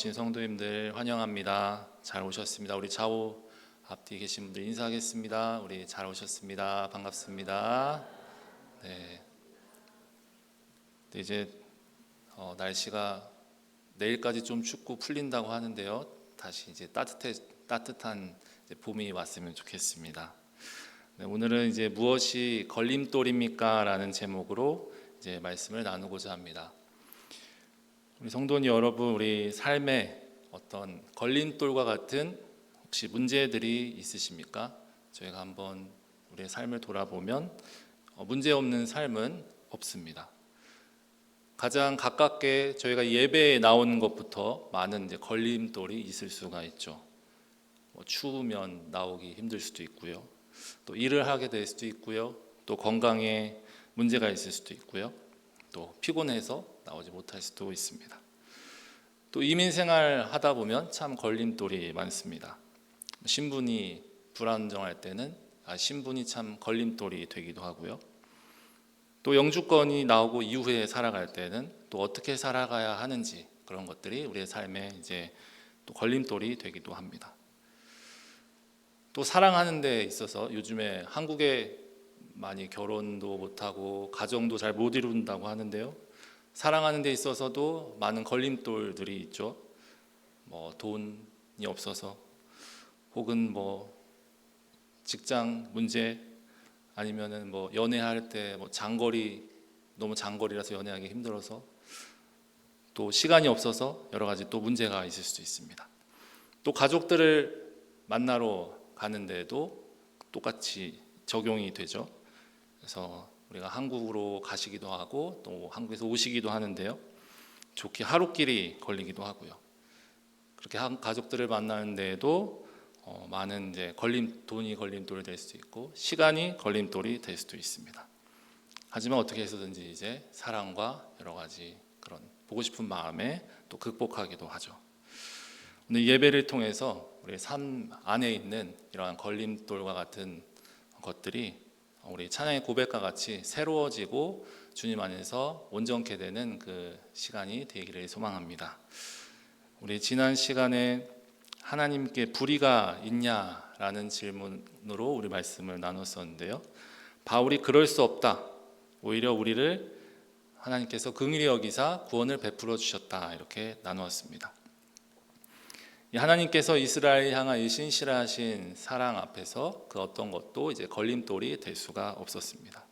성도님들 환영합니다. 잘 오셨습니다. 우리 좌우 앞뒤 계신 분들 인사하겠습니다. 우리 잘 오셨습니다. 반갑습니다. 네. 이제 날씨가 내일까지 좀 춥고 풀린다고 하는데요. 다시 이제 따뜻한 이제 봄이 왔으면 좋겠습니다. 네, 오늘은 이제 무엇이 걸림돌입니까?라는 제목으로 이제 말씀을 나누고자 합니다. 우리 성도님 여러분, 우리 삶에 어떤 걸림돌과 같은 혹시 문제들이 있으십니까? 저희가 한번 우리의 삶을 돌아보면 문제 없는 삶은 없습니다. 가장 가깝게 저희가 예배에 나오는 것부터 많은 이제 걸림돌이 있을 수가 있죠. 추우면 나오기 힘들 수도 있고요. 또 일을 하게 될 수도 있고요. 또 건강에 문제가 있을 수도 있고요. 또 피곤해서 나오지 못할 수도 있습니다. 또 이민생활 하다 보면 참 걸림돌이 많습니다. 신분이 불안정할 때는 신분이 참 걸림돌이 되기도 하고요. 또 영주권이 나오고 이후에 살아갈 때는 또 어떻게 살아가야 하는지 그런 것들이 우리의 삶에 이제 또 걸림돌이 되기도 합니다. 또 사랑하는 데 있어서 요즘에 한국에 많이 결혼도 못하고 가정도 잘 못 이룬다고 하는데요. 사랑하는 데 있어서도 많은 걸림돌들이 있죠. 돈이 없어서 혹은 직장 문제 아니면은 연애할 때 너무 장거리라서 연애하기 힘들어서 또 시간이 없어서 여러 가지 또 문제가 있을 수도 있습니다. 또 가족들을 만나러 가는데도 똑같이 적용이 되죠. 그래서 우리가 한국으로 가시기도 하고 또 한국에서 오시기도 하는데요. 좋게 하루길이 걸리기도 하고요. 그렇게 가족들을 만나는 데에도 많은 이제 돈이 걸림돌이 될 수도 있고 시간이 걸림돌이 될 수도 있습니다. 하지만 어떻게 해서든지 이제 사랑과 여러 가지 그런 보고 싶은 마음에 또 극복하기도 하죠. 오늘 예배를 통해서 우리 삶 안에 있는 이러한 걸림돌과 같은 것들이 우리 찬양의 고백과 같이 새로워지고 주님 안에서 온전케 되는 그 시간이 되기를 소망합니다. 우리 지난 시간에 하나님께 불의가 있냐라는 질문으로 우리 말씀을 나눴었는데요. 바울이 그럴 수 없다. 오히려 우리를 하나님께서 긍휼히 여기사 구원을 베풀어 주셨다. 이렇게 나누었습니다. 하나님께서 이스라엘 향한 이 신실하신 사랑 앞에서 그 어떤 것도 이제 걸림돌이 될 수가 없었습니다.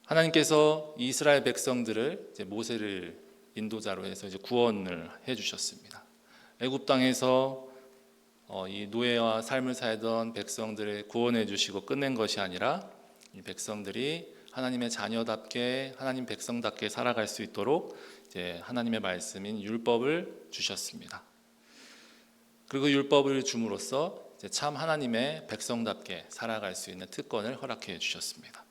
하나님께서 이스라엘 백성들을 이제 모세를 인도자로 해서 이제 구원을 해주셨습니다. 애굽 땅에서 이 노예와 삶을 살던 백성들을 구원해 주시고 끝낸 것이 아니라 이 백성들이 하나님의 자녀답게 하나님 백성답게 살아갈 수 있도록 이제 하나님의 말씀인 율법을 주셨습니다. 그리고 율법을 줌으로써 이제 참 하나님의 백성답게 살아갈 수 있는 특권을 허락해 주셨습니다.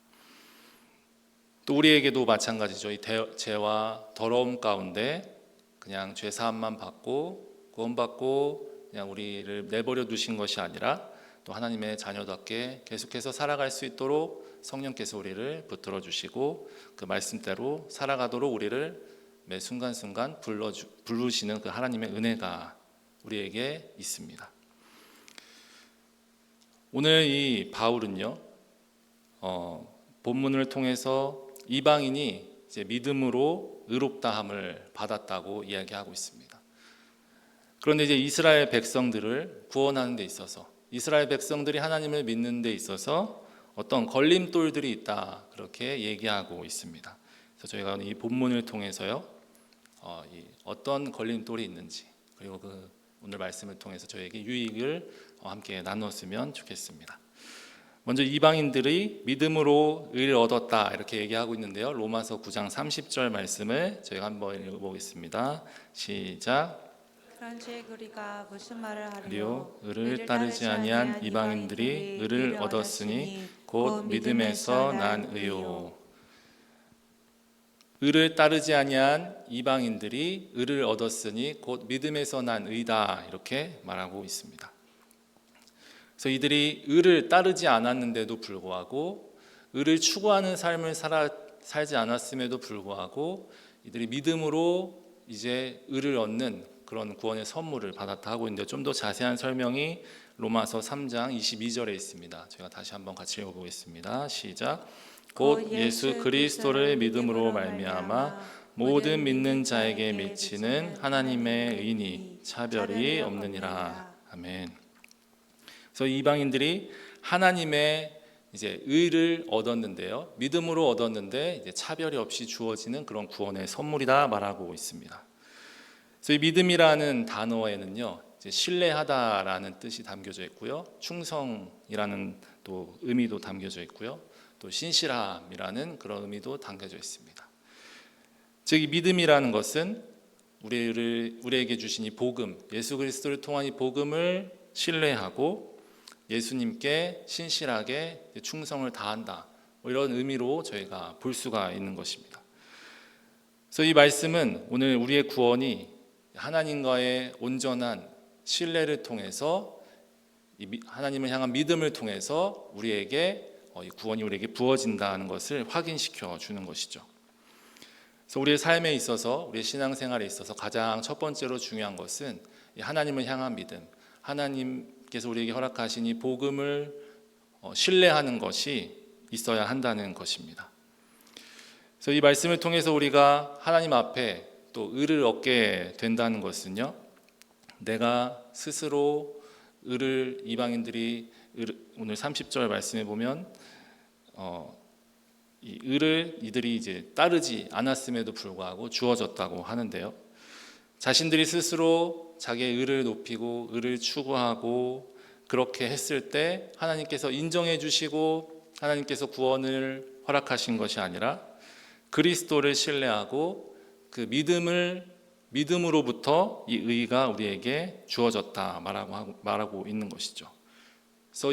또 우리에게도 마찬가지죠. 이 죄와 더러움 가운데 그냥 죄 사함만 받고 구원받고 그냥 우리를 내버려 두신 것이 아니라 또 하나님의 자녀답게 계속해서 살아갈 수 있도록 성령께서 우리를 붙들어 주시고 그 말씀대로 살아가도록 우리를 매 순간순간 부르시는 그 하나님의 은혜가 우리에게 있습니다. 오늘 이 바울은요, 본문을 통해서 이방인이 이제 믿음으로 의롭다함을 받았다고 이야기하고 있습니다. 그런데 이제 이스라엘 백성들을 구원하는 데 있어서 이스라엘 백성들이 하나님을 믿는 데 있어서 어떤 걸림돌들이 있다 그렇게 얘기하고 있습니다. 그래서 저희가 이 본문을 통해서요 어떤 걸림돌이 있는지 그리고 그 오늘 말씀을 통해서 저에게 유익을 함께 나눴으면 좋겠습니다. 먼저 이방인들이 믿음으로 의를 얻었다 이렇게 얘기하고 있는데요. 로마서 9장 30절 말씀을 저희가 한번 읽어보겠습니다. 시작. 그런즉 우리가 무슨 말을 하리요? 그리요 의를 따르지 아니한 이방인들이 의를 얻었으니 곧 믿음에서 난 의요. 의를 따르지 아니한 이방인들이 의를 얻었으니 곧 믿음에서 난 의다 이렇게 말하고 있습니다. 그래서 이들이 의를 따르지 않았는데도 불구하고 의를 추구하는 삶을 살지 않았음에도 불구하고 이들이 믿음으로 이제 의를 얻는 그런 구원의 선물을 받았다 하고 있는데, 좀 더 자세한 설명이 로마서 3장 22절에 있습니다. 제가 다시 한번 같이 읽어보겠습니다. 시작. 곧 예수 그리스도를 믿음으로 말미암아 모든 믿는 자에게 미치는 하나님의 의니 차별이 없느니라. 아멘. 그래서 이방인들이 하나님의 이제 의를 얻었는데요, 믿음으로 얻었는데 이제 차별이 없이 주어지는 그런 구원의 선물이다 말하고 있습니다. 그래서 이 믿음이라는 단어에는요, 이제 신뢰하다라는 뜻이 담겨져 있고요, 충성이라는 또 의미도 담겨져 있고요, 또 신실함이라는 그런 의미도 담겨져 있습니다. 즉, 이 믿음이라는 것은 우리에게 주신 이 복음, 예수 그리스도를 통한 이 복음을 신뢰하고 예수님께 신실하게 충성을 다한다, 이런 의미로 저희가 볼 수가 있는 것입니다. 그래서 이 말씀은 오늘 우리의 구원이 하나님과의 온전한 신뢰를 통해서, 하나님을 향한 믿음을 통해서 우리에게 이 구원이 우리에게 부어진다는 것을 확인시켜 주는 것이죠. 그래서 우리의 삶에 있어서, 우리의 신앙생활에 있어서 가장 첫 번째로 중요한 것은 하나님을 향한 믿음, 하나님께서 우리에게 허락하신 이 복음을 신뢰하는 것이 있어야 한다는 것입니다. 그래서 이 말씀을 통해서 우리가 하나님 앞에 또 의를 얻게 된다는 것은요, 내가 스스로 의를, 이방인들이 오늘 30절 말씀에 보면 이 의를 이들이 이제 따르지 않았음에도 불구하고 주어졌다고 하는데요, 자신들이 스스로 자기의 의를 높이고 의를 추구하고 그렇게 했을 때 하나님께서 인정해 주시고 하나님께서 구원을 허락하신 것이 아니라 그리스도를 신뢰하고 그 믿음으로부터 이 의가 우리에게 주어졌다 말하고 있는 것이죠. 그래서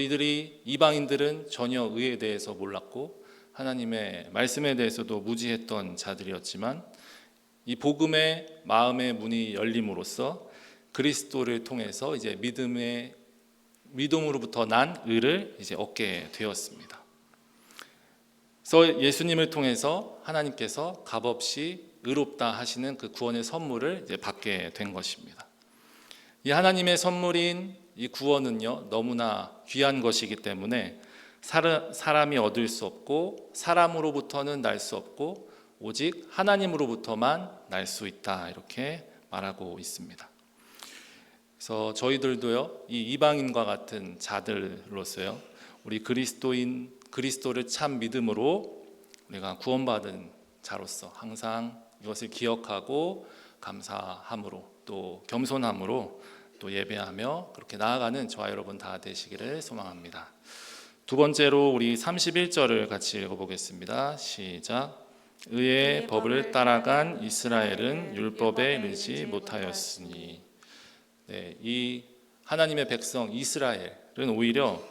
이방인들은 전혀 의에 대해서 몰랐고 하나님의 말씀에 대해서도 무지했던 자들이었지만, 이 복음의 마음의 문이 열림으로써 그리스도를 통해서 이제 믿음으로부터 난 의를 이제 얻게 되었습니다. 그래서 예수님을 통해서 하나님께서 값없이 의롭다 하시는 그 구원의 선물을 이제 받게 된 것입니다. 이 하나님의 선물인 이 구원은요, 너무나 귀한 것이기 때문에 사람이 얻을 수 없고 사람으로부터는 날 수 없고 오직 하나님으로부터만 날 수 있다, 이렇게 말하고 있습니다. 그래서 저희들도요, 이 이방인과 같은 자들로서요, 우리 그리스도를 참 믿음으로 우리가 구원받은 자로서 항상 이것을 기억하고 감사함으로 또 겸손함으로 또 예배하며 그렇게 나아가는 저와 여러분 다 되시기를 소망합니다. 두 번째로 우리 31절을 같이 읽어보겠습니다. 시작. 의의 법을 따라간 이스라엘은 율법에 이르지 못하였으니. 네, 이 하나님의 백성 이스라엘은 오히려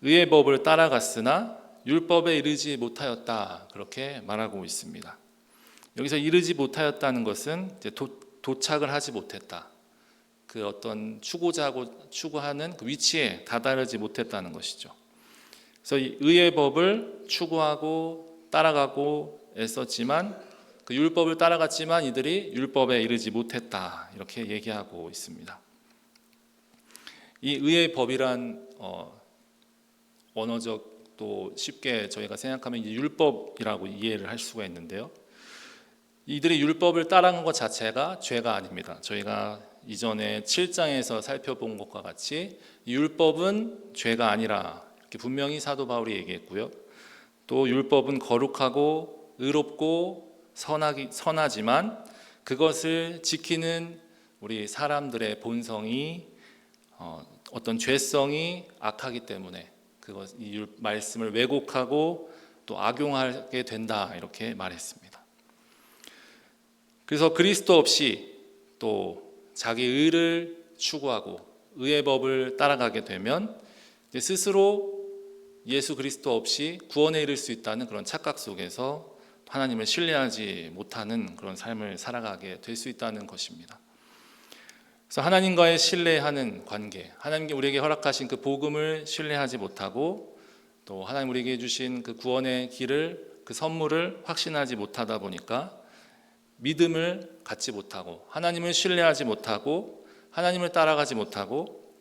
의의 법을 따라갔으나 율법에 이르지 못하였다, 그렇게 말하고 있습니다. 여기서 이르지 못하였다는 것은 이제 도착을 하지 못했다, 그 어떤 추구하는 그 위치에 다다르지 못했다는 것이죠. 그래서 이 의의 법을 추구하고 따라가고 애썼지만, 그 율법을 따라갔지만 이들이 율법에 이르지 못했다, 이렇게 얘기하고 있습니다. 이 의의 법이란 언어적 또 쉽게 저희가 생각하면 이제 율법이라고 이해를 할 수가 있는데요, 이들이 율법을 따라간 것 자체가 죄가 아닙니다. 저희가 이전에 7장에서 살펴본 것과 같이 율법은 죄가 아니라 이렇게 분명히 사도 바울이 얘기했고요, 또 율법은 거룩하고 의롭고 선하지만 그것을 지키는 우리 사람들의 본성이 어떤 죄성이 악하기 때문에 이 말씀을 왜곡하고 또 악용하게 된다, 이렇게 말했습니다. 그래서 그리스도 없이 또 자기 의를 추구하고 의의 법을 따라가게 되면 스스로 예수 그리스도 없이 구원에 이를 수 있다는 그런 착각 속에서 하나님을 신뢰하지 못하는 그런 삶을 살아가게 될 수 있다는 것입니다. 그래서 하나님과의 신뢰하는 관계, 하나님께 우리에게 허락하신 그 복음을 신뢰하지 못하고 또 하나님 우리에게 주신 그 구원의 길을, 그 선물을 확신하지 못하다 보니까 믿음을 갖지 못하고 하나님을 신뢰하지 못하고 하나님을 따라가지 못하고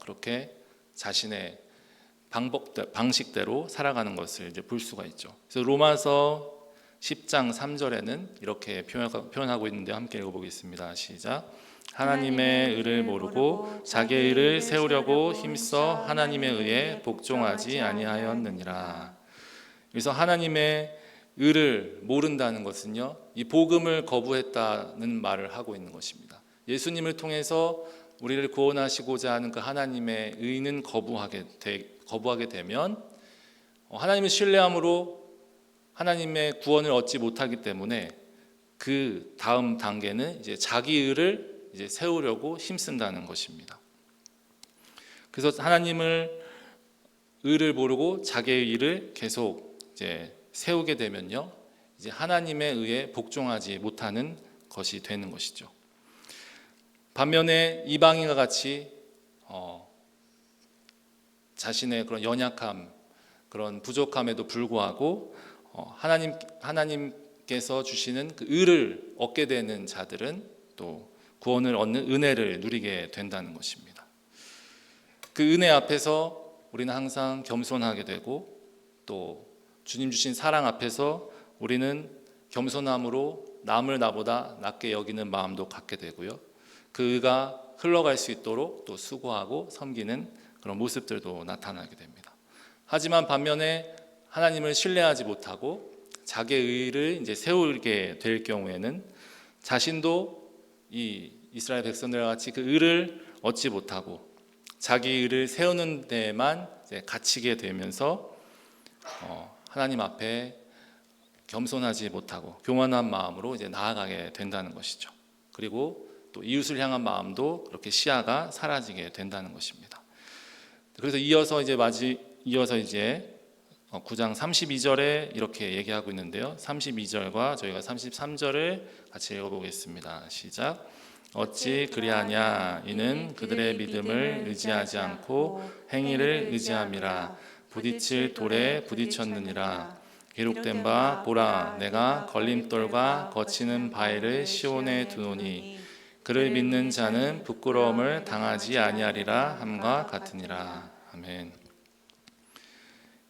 그렇게 자신의 방식대로 살아가는 것을 이제 볼 수가 있죠. 그래서 로마서 10장 3절에는 이렇게 표현하고 있는데 함께 읽어보겠습니다. 시작. 하나님의 의를 모르고 자기의 의를 세우려고 힘써 하나님의 의에 복종하지 아니하였느니라. 그래서 하나님의 의를 모른다는 것은요, 이 복음을 거부했다는 말을 하고 있는 것입니다. 예수님을 통해서 우리를 구원하시고자 하는 그 하나님의 의는 거부하게 되면 하나님을 신뢰함으로 하나님의 구원을 얻지 못하기 때문에 그 다음 단계는 이제 자기 의를 이제 세우려고 힘쓴다는 것입니다. 그래서 하나님을 의를 모르고 자기의 의를 계속 이제 세우게 되면요, 이제 하나님의 의에 복종하지 못하는 것이 되는 것이죠. 반면에 이방인과 같이 자신의 그런 연약함, 그런 부족함에도 불구하고 하나님께서 주시는 그 의를 얻게 되는 자들은 또 구원을 얻는 은혜를 누리게 된다는 것입니다. 그 은혜 앞에서 우리는 항상 겸손하게 되고 또 주님 주신 사랑 앞에서 우리는 겸손함으로 남을 나보다 낮게 여기는 마음도 갖게 되고요. 그 의가 흘러갈 수 있도록 또 수고하고 섬기는 그런 모습들도 나타나게 됩니다. 하지만 반면에 하나님을 신뢰하지 못하고 자기의 의를 이제 세우게 될 경우에는 자신도 이 이스라엘 백성들과 같이 그 의를 얻지 못하고 자기 의를 세우는 데에만 이제 갇히게 되면서 하나님 앞에 겸손하지 못하고 교만한 마음으로 이제 나아가게 된다는 것이죠. 그리고 또 이웃을 향한 마음도 그렇게 시야가 사라지게 된다는 것입니다. 그래서 이어서 이제 9장 32절에 이렇게 얘기하고 있는데요. 32절과 저희가 33절을 같이 읽어보겠습니다. 시작. 어찌 그리하냐 이는 그들의 믿음을 의지하지 않고 행위를 의지함이라. 부딪힐 돌에 부딪혔느니라. 기록된 바 보라 내가 걸림돌과 거치는 바위를 시온에 두노니 그를 믿는 자는 부끄러움을 당하지 아니하리라 함과 같으니라. 아멘.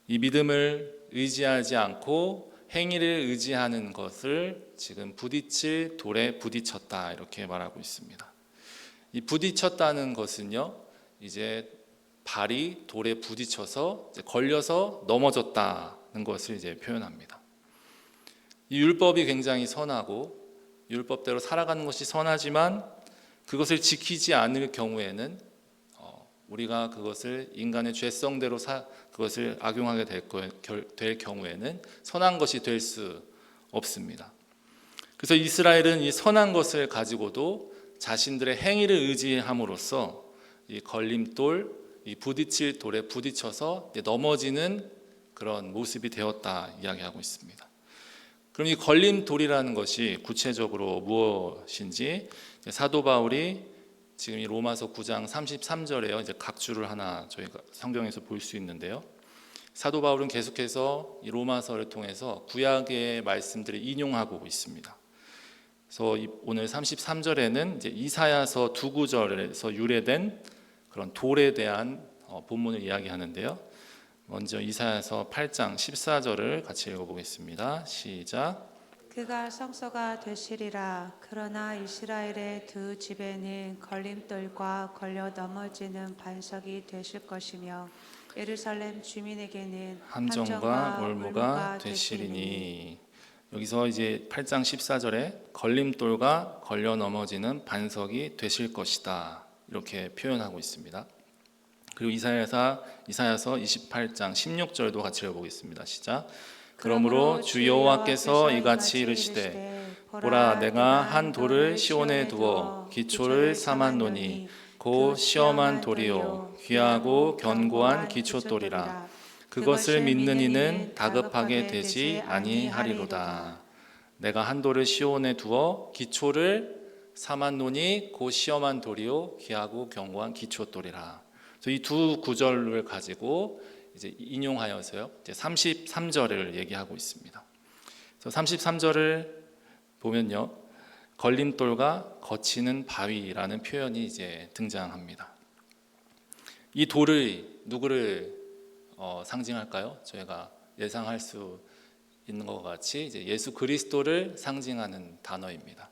이 믿음을 의지하지 않고 행위를 의지하는 것을 지금 부딪힐 돌에 부딪혔다 이렇게 말하고 있습니다. 이 부딪혔다는 것은요, 이제 발이 돌에 부딪혀서 걸려서 넘어졌다는 것을 이제 표현합니다. 이 율법이 굉장히 선하고 율법대로 살아가는 것이 선하지만 그것을 지키지 않을 경우에는 우리가 그것을 인간의 죄성대로 그것을 악용하게 될 경우에는 선한 것이 될 수 없습니다. 그래서 이스라엘은 이 선한 것을 가지고도 자신들의 행위를 의지함으로써 이 걸림돌, 이 부딪힐 돌에 부딪혀서 넘어지는 그런 모습이 되었다 이야기하고 있습니다. 그럼 이 걸림돌이라는 것이 구체적으로 무엇인지 사도 바울이 지금 이 로마서 9장 33절에요. 이제 각주를 하나 저희가 성경에서 볼 수 있는데요. 사도 바울은 계속해서 이 로마서를 통해서 구약의 말씀들을 인용하고 있습니다. 그래서 오늘 33절에는 이제 이사야서 두 구절에서 유래된 그런 돌에 대한 본문을 이야기하는데요. 먼저 이사야서 8장 14절을 같이 읽어보겠습니다. 시작. 그가 성소가 되시리라. 그러나 이스라엘의 두 집에는 걸림돌과 걸려 넘어지는 반석이 되실 것이며 예루살렘 주민에게는 함정과 올무가 되시리니. 여기서 이제 8장 14절에 걸림돌과 걸려 넘어지는 반석이 되실 것이다 이렇게 표현하고 있습니다. 그리고 이사야서 28장 16절도 같이 읽어보겠습니다. 시작. 그러므로 주 여호와께서 이같이 이르시되 보라 내가 한 돌을 시온에 두어 기초를 삼았노니 곧 시험한 돌이요 귀하고 견고한 기초돌이라. 그것을 믿는 이는 다급하게 되지 아니하리로다. 내가 한 돌을 시온에 두어 기초를 삼았노니 곧 시험한 돌이요 귀하고 견고한 기초돌이라. 이 두 구절을 가지고 이제 인용하여서요. 이제 33절을 얘기하고 있습니다. 그래서 33절을 보면요, 걸림돌과 거치는 바위라는 표현이 이제 등장합니다. 이 돌을 누구를 상징할까요? 저희가 예상할 수 있는 것과 같이 이제 예수 그리스도를 상징하는 단어입니다.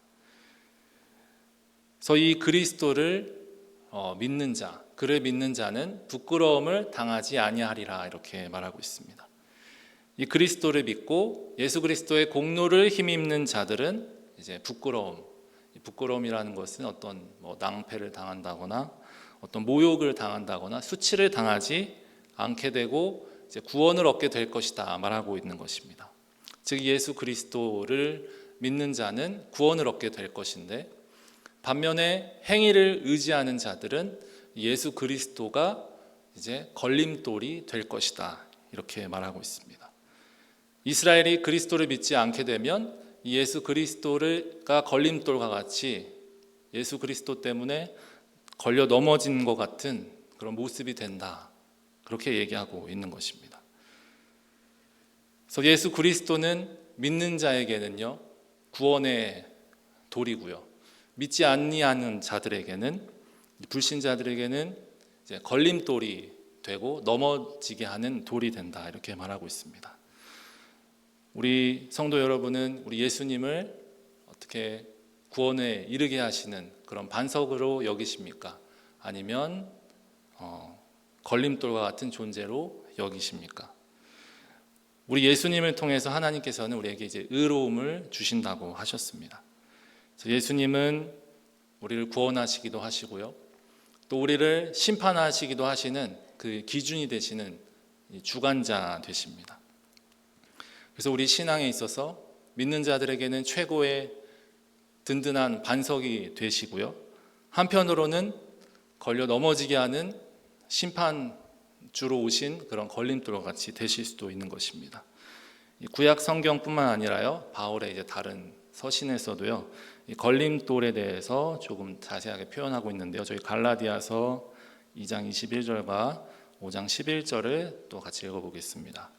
그래서 이 그리스도를 믿는 자, 그를 믿는 자는 부끄러움을 당하지 아니하리라 이렇게 말하고 있습니다. 이 그리스도를 믿고 예수 그리스도의 공로를 힘입는 자들은 이제 부끄러움이라는 것은 어떤 낭패를 당한다거나 어떤 모욕을 당한다거나 수치를 당하지 않게 되고 이제 구원을 얻게 될 것이다 말하고 있는 것입니다. 즉 예수 그리스도를 믿는 자는 구원을 얻게 될 것인데, 반면에 행위를 의지하는 자들은 예수 그리스도가 이제 걸림돌이 될 것이다 이렇게 말하고 있습니다. 이스라엘이 그리스도를 믿지 않게 되면 예수 그리스도가 걸림돌과 같이 예수 그리스도 때문에 걸려 넘어진 것 같은 그런 모습이 된다, 그렇게 얘기하고 있는 것입니다. 그래서 예수 그리스도는 믿는 자에게는요 구원의 돌이고요, 믿지 아니하는 자들에게는, 불신자들에게는 이제 걸림돌이 되고 넘어지게 하는 돌이 된다 이렇게 말하고 있습니다. 우리 성도 여러분은 우리 예수님을 어떻게 구원에 이르게 하시는 그런 반석으로 여기십니까? 아니면 걸림돌과 같은 존재로 여기십니까? 우리 예수님을 통해서 하나님께서는 우리에게 이제 의로움을 주신다고 하셨습니다. 그래서 예수님은 우리를 구원하시기도 하시고요, 또 우리를 심판하시기도 하시는 그 기준이 되시는 주관자 되십니다. 그래서 우리 신앙에 있어서 믿는 자들에게는 최고의 든든한 반석이 되시고요, 한편으로는 걸려 넘어지게 하는 심판주로 오신 그런 걸림돌과 같이 되실 수도 있는 것입니다. 구약 성경뿐만 아니라요, 바울의 이제 다른 서신에서도요, 이 걸림돌에 대해서 조금 자세하게 표현하고 있는데요, 저희 갈라디아서 2장 21절과 5장 11절을 또 같이 읽어보겠습니다.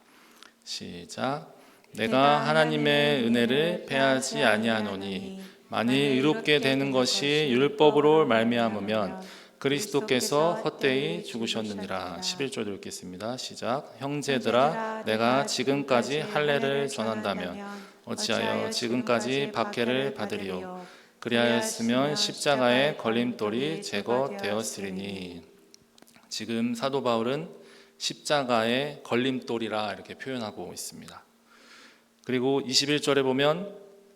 시작. 내가 하나님의 은혜를 패하지 아니하노니 만일 의롭게 되는 것이 율법으로 말미암으면 그리스도께서 헛되이 죽으셨느니라. 11절도 읽겠습니다. 시작. 형제들아, 내가 지금까지 할례를 전한다면 어찌하여 지금까지 박해를 받으리요? 그리하였으면 십자가의 걸림돌이 제거되었으리니. 지금 사도 바울은 십자가의 걸림돌이라 이렇게 표현하고 있습니다. 그리고 21절에 보면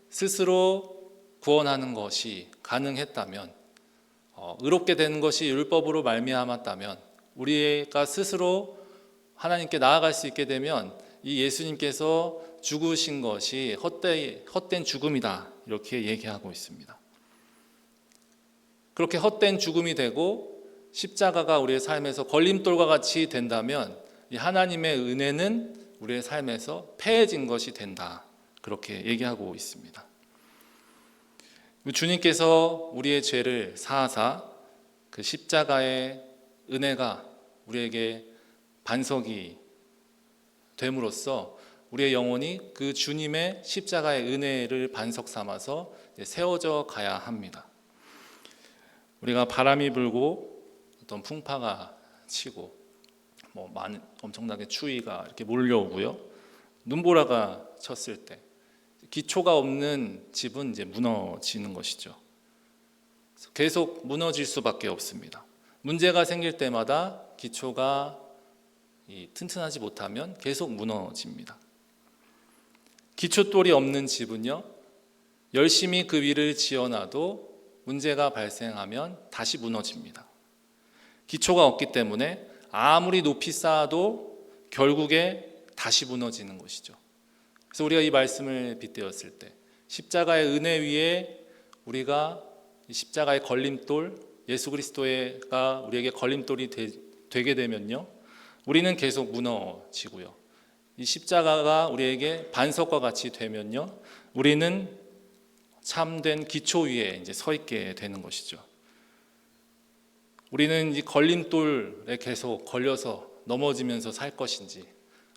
스스로 구원하는 것이 가능했다면, 의롭게 되는 것이 율법으로 말미암았다면, 우리가 스스로 하나님께 나아갈 수 있게 되면 이 예수님께서 죽으신 것이 헛된 죽음이다 이렇게 얘기하고 있습니다. 그렇게 헛된 죽음이 되고 십자가가 우리의 삶에서 걸림돌과 같이 된다면 이 하나님의 은혜는 우리의 삶에서 패해진 것이 된다, 그렇게 얘기하고 있습니다. 주님께서 우리의 죄를 사하사 그 십자가의 은혜가 우리에게 반석이 됨으로써 우리의 영혼이 그 주님의 십자가의 은혜를 반석 삼아서 세워져 가야 합니다. 우리가 바람이 불고 어떤 풍파가 치고 엄청나게 추위가 이렇게 몰려오고요, 눈보라가 쳤을 때 기초가 없는 집은 이제 무너지는 것이죠. 계속 무너질 수밖에 없습니다. 문제가 생길 때마다 기초가 튼튼하지 못하면 계속 무너집니다. 기초돌이 없는 집은요, 열심히 그 위를 지어놔도 문제가 발생하면 다시 무너집니다. 기초가 없기 때문에 아무리 높이 쌓아도 결국에 다시 무너지는 것이죠. 그래서 우리가 이 말씀을 빗대었을 때 십자가의 은혜 위에 우리가 이 십자가의 걸림돌, 예수 그리스도가 우리에게 걸림돌이 되게 되면요, 우리는 계속 무너지고요, 이 십자가가 우리에게 반석과 같이 되면요, 우리는 참된 기초 위에 이제 서 있게 되는 것이죠. 우리는 이 걸림돌에 계속 걸려서 넘어지면서 살 것인지,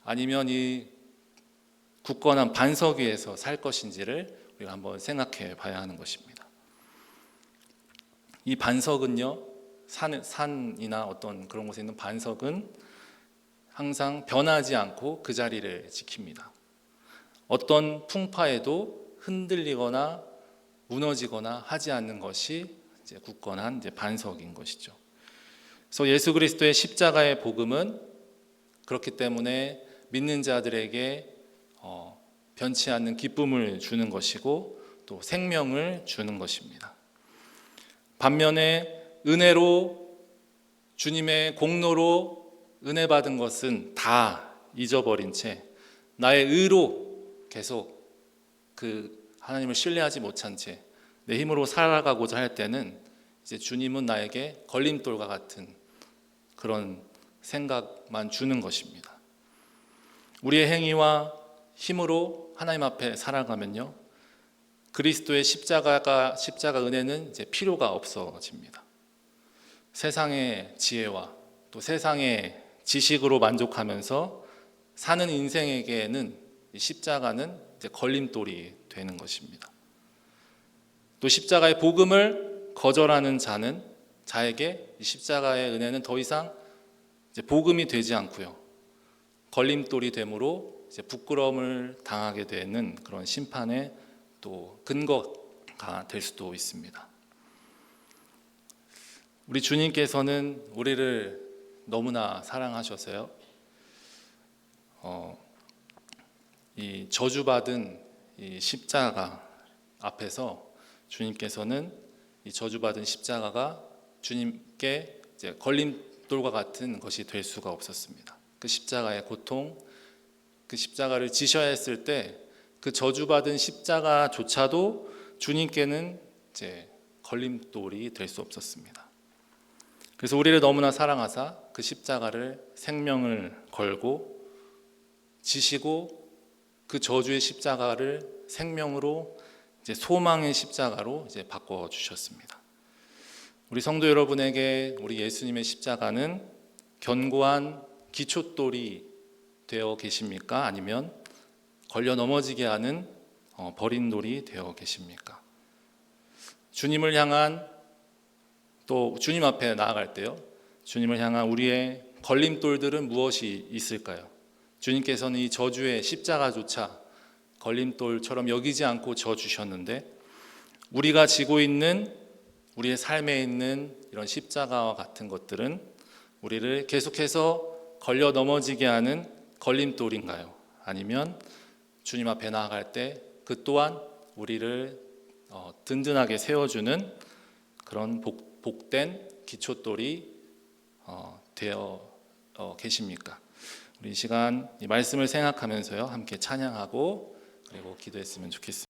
아니면 이 굳건한 반석 위에서 살 것인지를 우리가 한번 생각해 봐야 하는 것입니다. 이 반석은요, 산이나 어떤 그런 곳에 있는 반석은 항상 변하지 않고 그 자리를 지킵니다. 어떤 풍파에도 흔들리거나 무너지거나 하지 않는 것이 이제 굳건한 이제 반석인 것이죠. 그래서 예수 그리스도의 십자가의 복음은 그렇기 때문에 믿는 자들에게 변치 않는 기쁨을 주는 것이고 또 생명을 주는 것입니다. 반면에 은혜로 주님의 공로로 은혜 받은 것은 다 잊어버린 채 나의 의로 계속 그 하나님을 신뢰하지 못한 채 내 힘으로 살아가고자 할 때는 이제 주님은 나에게 걸림돌과 같은 그런 생각만 주는 것입니다. 우리의 행위와 힘으로 하나님 앞에 살아가면요, 그리스도의 십자가 은혜는 이제 필요가 없어집니다. 세상의 지혜와 또 세상의 지식으로 만족하면서 사는 인생에게는 이 십자가는 이제 걸림돌이 되는 것입니다. 또 십자가의 복음을 거절하는 자에게 이 십자가의 은혜는 더 이상 이제 복음이 되지 않고요, 걸림돌이 되므로 이제 부끄러움을 당하게 되는 그런 심판의 또 근거가 될 수도 있습니다. 우리 주님께서는 우리를 너무나 사랑하셔서요, 이 저주받은 이 십자가 앞에서 주님께서는 이 저주받은 십자가가 주님께 이제 걸림돌과 같은 것이 될 수가 없었습니다. 그 십자가의 고통, 그 십자가를 지셔야 했을 때 그 저주받은 십자가조차도 주님께는 이제 걸림돌이 될 수 없었습니다. 그래서 우리를 너무나 사랑하사 그 십자가를 생명을 걸고 지시고 그 저주의 십자가를 생명으로 이제 소망의 십자가로 이제 바꿔 주셨습니다. 우리 성도 여러분에게 우리 예수님의 십자가는 견고한 기초돌이 되어 계십니까? 아니면 걸려 넘어지게 하는 버린 돌이 되어 계십니까? 주님을 향한, 또 주님 앞에 나아갈 때요, 주님을 향한 우리의 걸림돌들은 무엇이 있을까요? 주님께서는 이 저주의 십자가조차 걸림돌처럼 여기지 않고 져주셨는데, 우리가 지고 있는 우리의 삶에 있는 이런 십자가와 같은 것들은 우리를 계속해서 걸려 넘어지게 하는 걸림돌인가요? 아니면 주님 앞에 나아갈 때 그 또한 우리를 든든하게 세워주는 그런 복된 기초돌이 되어 계십니까? 우리 이 시간 이 말씀을 생각하면서요, 함께 찬양하고 그리고 기도했으면 좋겠습니다.